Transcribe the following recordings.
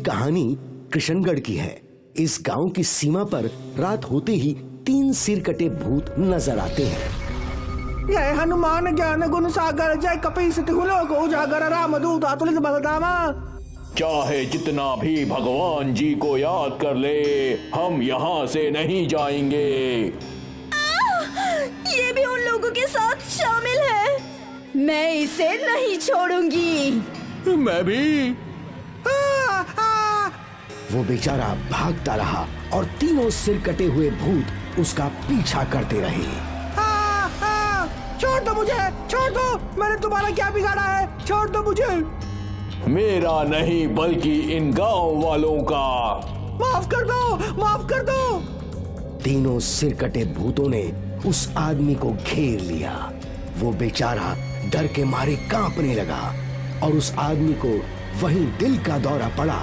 कहानी कृष्णगढ़ की है। इस गांव की सीमा पर रात होते ही 3 सिर कटे भूत नजर आते हैं। जय हनुमान ज्ञान गुण सागर, जय कपीस तिहु लोक उजागर, रामदूत अतुलित बलधामा। चाहे जितना भी भगवान जी को याद कर ले, हम यहाँ से नहीं जाएंगे। ये भी उन लोगों के साथ शामिल है। मैं इसे नहीं छोड़ूंगी। मैं भी। वो बेचारा भागता रहा और तीनों सिर कटे हुए भूत उसका पीछा करते रहे। छोड़ दो मुझे, छोड़ दो, मैंने तुम्हारा क्या बिगाड़ा है, छोड़ दो मुझे। मेरा नहीं बल्कि इन गांव वालों का। माफ कर दो, माफ कर दो। तीनों सिर कटे भूतों ने उस आदमी को घेर लिया। वो बेचारा डर के मारे कांपने लगा और उस आदमी को वहीं दिल का दौरा पड़ा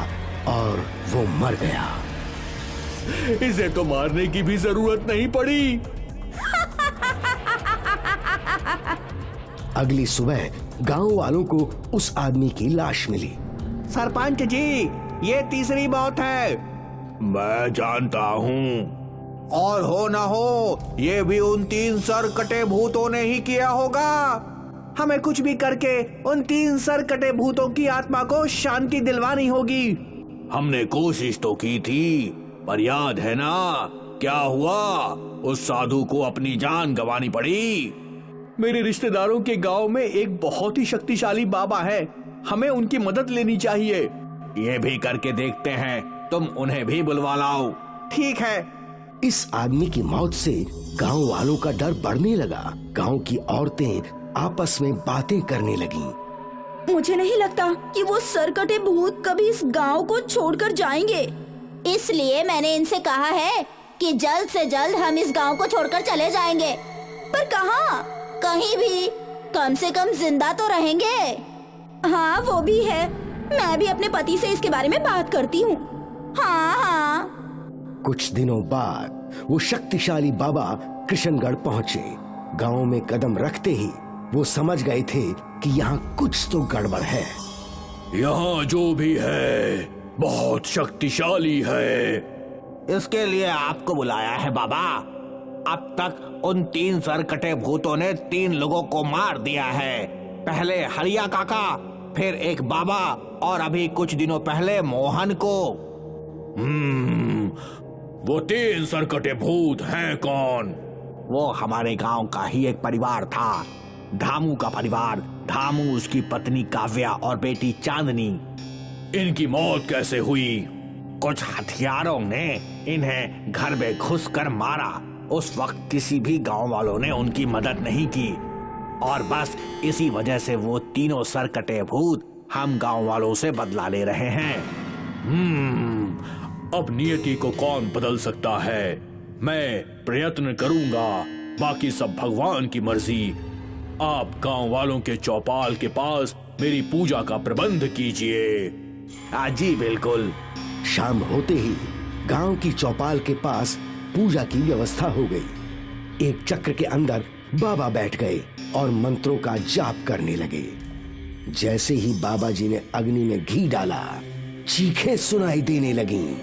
और वो मर गया। इसे तो मारने की भी जरूरत नहीं पड़ी। अगली सुबह गांव वालों को उस आदमी की लाश मिली। सरपंच जी, ये तीसरी मौत है। मैं जानता हूँ। और हो ना हो, ये भी उन 3 सर कटे भूतों ने ही किया होगा। हमें कुछ भी करके उन 3 सर कटे भूतों की आत्मा को शांति दिलवानी होगी। हमने कोशिश तो की थी, पर याद है ना क्या हुआ? उस साधु को अपनी जान गंवानी पड़ी। मेरे रिश्तेदारों के गांव में एक बहुत ही शक्तिशाली बाबा है, हमें उनकी मदद लेनी चाहिए। ये भी करके देखते हैं, तुम उन्हें भी बुलवा लाओ। ठीक है। इस आदमी की मौत से गांव वालों का डर बढ़ने लगा। गांव की औरतें आपस में बातें करने लगीं। मुझे नहीं लगता कि वो सरकटे भूत कभी इस गांव को छोड़कर जाएंगे। इसलिए मैंने इनसे कहा है कि जल्द से जल्द हम इस गांव को छोड़कर चले जाएंगे। पर कहाँ? कहीं भी। कम से कम जिंदा तो रहेंगे। हाँ, वो भी है। मैं भी अपने पति से इसके बारे में बात करती हूँ। हाँ हाँ। कुछ दिनों बाद वो शक्तिशाली बाबा कृष्णगढ़ पहुंचे। गांव में कदम रखते ही वो समझ गए थे कि यहाँ कुछ तो गड़बड़ है। यहाँ जो भी है बहुत शक्तिशाली है। इसके लिए आपको बुलाया है बाबा। अब तक उन 3 सर कटे भूतों ने 3 लोगों को मार दिया है। पहले हरिया काका, फिर एक बाबा और अभी कुछ दिनों पहले मोहन को। वो 3 सरकटे भूत हैं कौन? वो हमारे गांव का ही एक परिवार था, धामू का परिवार। धामू, उसकी पत्नी काव्या और बेटी चांदनी। इनकी मौत कैसे हुई? कुछ हथियारों ने इन्हें घर में घुसकर मारा। उस वक्त किसी भी गांव वालों ने उनकी मदद नहीं की और बस इसी वजह से वो तीनों सरकटे भूत हम गांव वालों से बदला ले रहे हैं। अब नियति को कौन बदल सकता है? मैं प्रयत्न करूंगा, बाकी सब भगवान की मर्जी। आप गांव वालों के चौपाल के पास मेरी पूजा का प्रबंध कीजिए। जी बिल्कुल। शाम होते ही गांव की चौपाल के पास पूजा की व्यवस्था हो गई। एक चक्र के अंदर बाबा बैठ गए और मंत्रों का जाप करने लगे। जैसे ही बाबा जी ने अग्नि में घी डाला, चीखें सुनाई देने लगीं।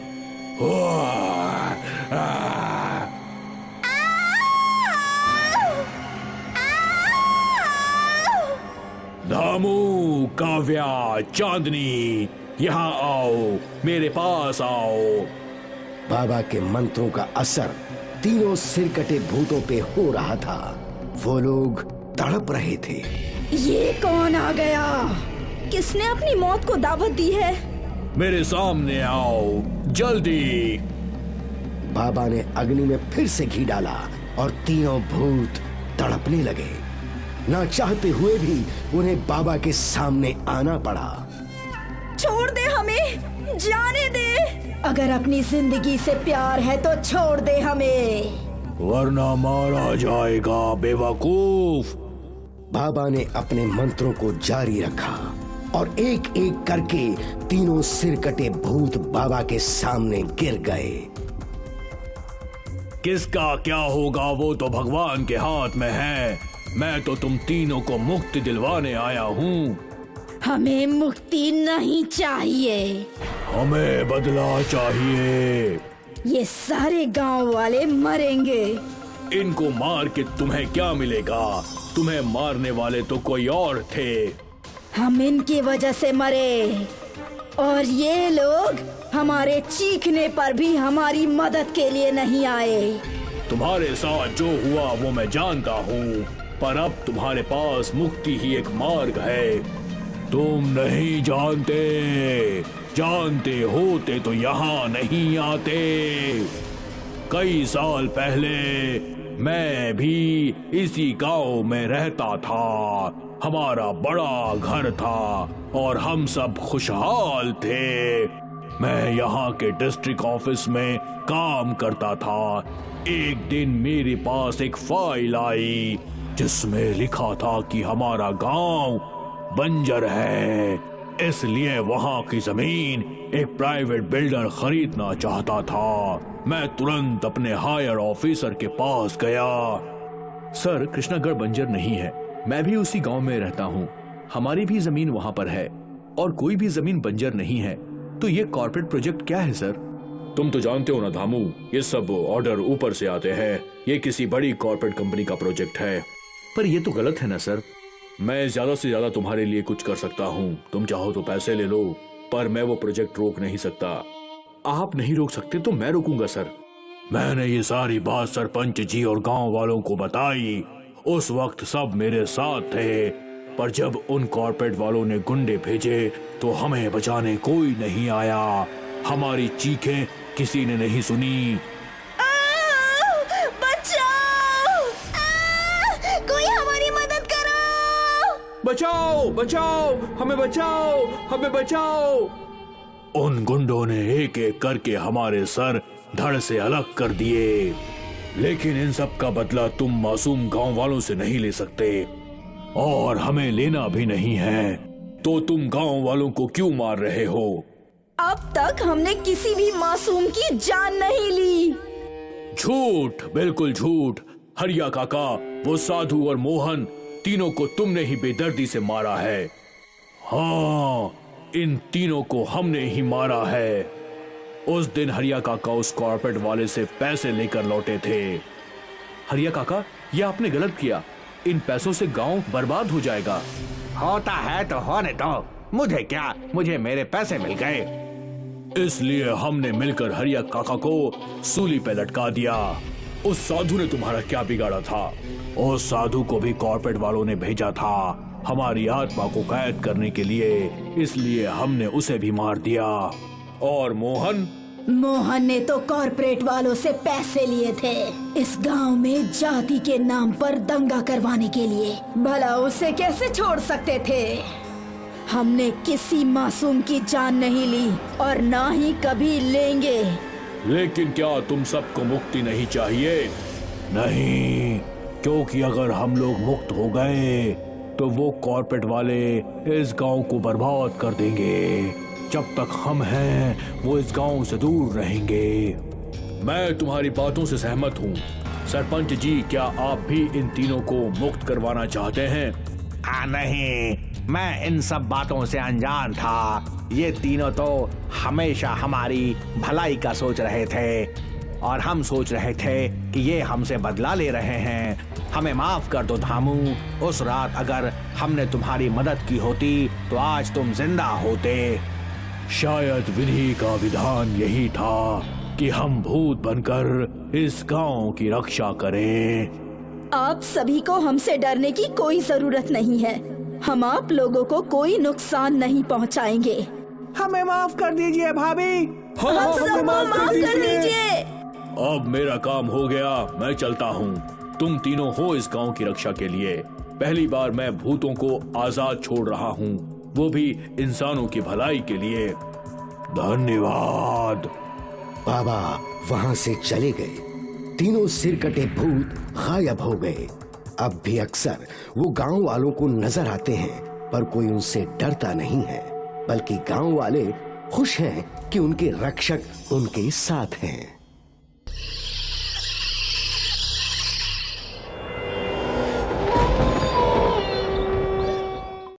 धामू, काव्या, चांदनी, यहाँ आओ, मेरे पास आओ। बाबा के मंत्रों का असर तीनों सिर कटे भूतों पे हो रहा था। वो लोग तड़प रहे थे। ये कौन आ गया? किसने अपनी मौत को दावत दी है? मेरे सामने आओ, जल्दी। बाबा ने अग्नि में फिर से घी डाला और तीनों भूत तड़पने लगे। ना चाहते हुए भी उन्हें बाबा के सामने आना पड़ा। छोड़ दे हमें, जाने दे। अगर अपनी जिंदगी से प्यार है तो छोड़ दे हमें, वरना मारा जाएगा बेवकूफ। बाबा ने अपने मंत्रों को जारी रखा और एक एक करके तीनों सिर कटे भूत बाबा के सामने गिर गए। किसका क्या होगा वो तो भगवान के हाथ में है। मैं तो तुम तीनों को मुक्ति दिलवाने आया हूँ। हमें मुक्ति नहीं चाहिए। हमें बदला चाहिए। ये सारे गांव वाले मरेंगे। इनको मार के तुम्हें क्या मिलेगा? तुम्हें मारने वाले तो कोई और थे। हम इनकी वजह से मरे और ये लोग हमारे चीखने पर भी हमारी मदद के लिए नहीं आए। तुम्हारे साथ जो हुआ वो मैं जानता हूँ, पर अब तुम्हारे पास मुक्ति ही एक मार्ग है। तुम नहीं जानते, जानते होते तो यहाँ नहीं आते। कई साल पहले मैं भी इसी गांव में रहता था। हमारा बड़ा घर था और हम सब खुशहाल थे। मैं यहाँ के डिस्ट्रिक्ट ऑफिस में काम करता था। एक दिन मेरे पास एक फाइल आई जिसमें लिखा था कि हमारा गांव बंजर है, इसलिए वहाँ की जमीन एक प्राइवेट बिल्डर खरीदना चाहता था। मैं तुरंत अपने हायर ऑफिसर के पास गया। सर, कृष्णागढ़ बंजर नहीं है। मैं भी उसी गांव में रहता हूँ। हमारी भी जमीन वहाँ पर है और कोई भी जमीन बंजर नहीं है। तो ये कॉर्पोरेट प्रोजेक्ट क्या है सर? तुम तो जानते हो ना धामू, ये सब ऑर्डर ऊपर से आते हैं। ये किसी बड़ी कॉर्पोरेट कंपनी का प्रोजेक्ट है। पर ये तो गलत है ना सर। मैं ज्यादा से ज्यादा तुम्हारे लिए कुछ कर सकता हूँ। तुम चाहो तो पैसे ले लो, पर मैं वो प्रोजेक्ट रोक नहीं सकता। आप नहीं रोक सकते तो मैं रोकूंगा सर। मैंने ये सारी बात सरपंच जी और गांव वालों को बताई। उस वक्त सब मेरे साथ थे, पर जब उन कॉर्पोरेट वालों ने गुंडे भेजे तो हमें बचाने कोई नहीं आया। हमारी चीखें किसी ने नहीं सुनी। बचाओ! कोई हमारी मदद करो! बचाओ, बचाओ, हमें बचाओ, हमें बचाओ। उन गुंडों ने एक एक करके हमारे सर धड़ से अलग कर दिए, लेकिन इन सब का बदला तुम मासूम गांव वालों से नहीं ले सकते और हमें लेना भी नहीं है। तो तुम गांव वालों को क्यों मार रहे हो? अब तक हमने किसी भी मासूम की जान नहीं ली। झूठ, बिल्कुल झूठ। हरिया काका, वो साधु और मोहन, तीनों को तुमने ही बेदर्दी से मारा है। हाँ, इन तीनों को हमने ही मारा है। उस दिन हरिया काका उस कॉर्पोरेट वाले से पैसे लेकर लौटे थे। हरिया काका, ये आपने गलत किया। इन पैसों से गांव बर्बाद हो जाएगा। होता है तो होने दो, मुझे क्या, मुझे मेरे पैसे मिल गए। इसलिए हमने मिलकर हरिया काका को सूली पे लटका दिया। उस साधु ने तुम्हारा क्या बिगाड़ा था? उस साधु को भी कॉर्पोरेट वालों ने भेजा था हमारी आत्मा को कैद करने के लिए, इसलिए हमने उसे भी मार दिया। और मोहन ने तो कॉर्पोरेट वालों से पैसे लिए थे इस गांव में जाति के नाम पर दंगा करवाने के लिए। भला उसे कैसे छोड़ सकते थे? हमने किसी मासूम की जान नहीं ली और ना ही कभी लेंगे। लेकिन क्या तुम सबको मुक्ति नहीं चाहिए? नहीं, क्योंकि अगर हम लोग मुक्त हो गए तो वो कॉर्पोरेट वाले इस गांव को बर्बाद कर देंगे। जब तक हम हैं वो इस गांव से दूर रहेंगे। मैं तुम्हारी बातों से सहमत हूँ। सरपंच जी, क्या आप भी इन तीनों को मुक्त करवाना चाहते हैं? हाँ, नहीं, मैं इन सब बातों से अनजान था। ये तीनों तो हमेशा हमारी भलाई का सोच रहे थे और हम सोच रहे थे कि ये हमसे बदला ले रहे हैं। हमें माफ कर दो धामू। उस रात अगर हमने तुम्हारी मदद की होती तो आज तुम जिंदा होते। शायद विधि का विधान यही था कि हम भूत बनकर इस गांव की रक्षा करें। आप सभी को हमसे डरने की कोई जरूरत नहीं है। हम आप लोगों को कोई नुकसान नहीं पहुंचाएंगे। हमें माफ कर दीजिए भाभी। हम सबको माफ कर दीजिए। अब मेरा काम हो गया, मैं चलता हूँ। तुम तीनों हो इस गांव की रक्षा के लिए। पहली बार मैं भूतों को आजाद छोड़ रहा हूँ, वो भी इंसानों की भलाई के लिए। धन्यवाद। बाबा वहां से चले गए। तीनों सिर कटे भूत गायब हो गए। अब भी अक्सर वो गांव वालों को नजर आते हैं, पर कोई उनसे डरता नहीं है, बल्कि गांव वाले खुश हैं कि उनके रक्षक उनके साथ हैं।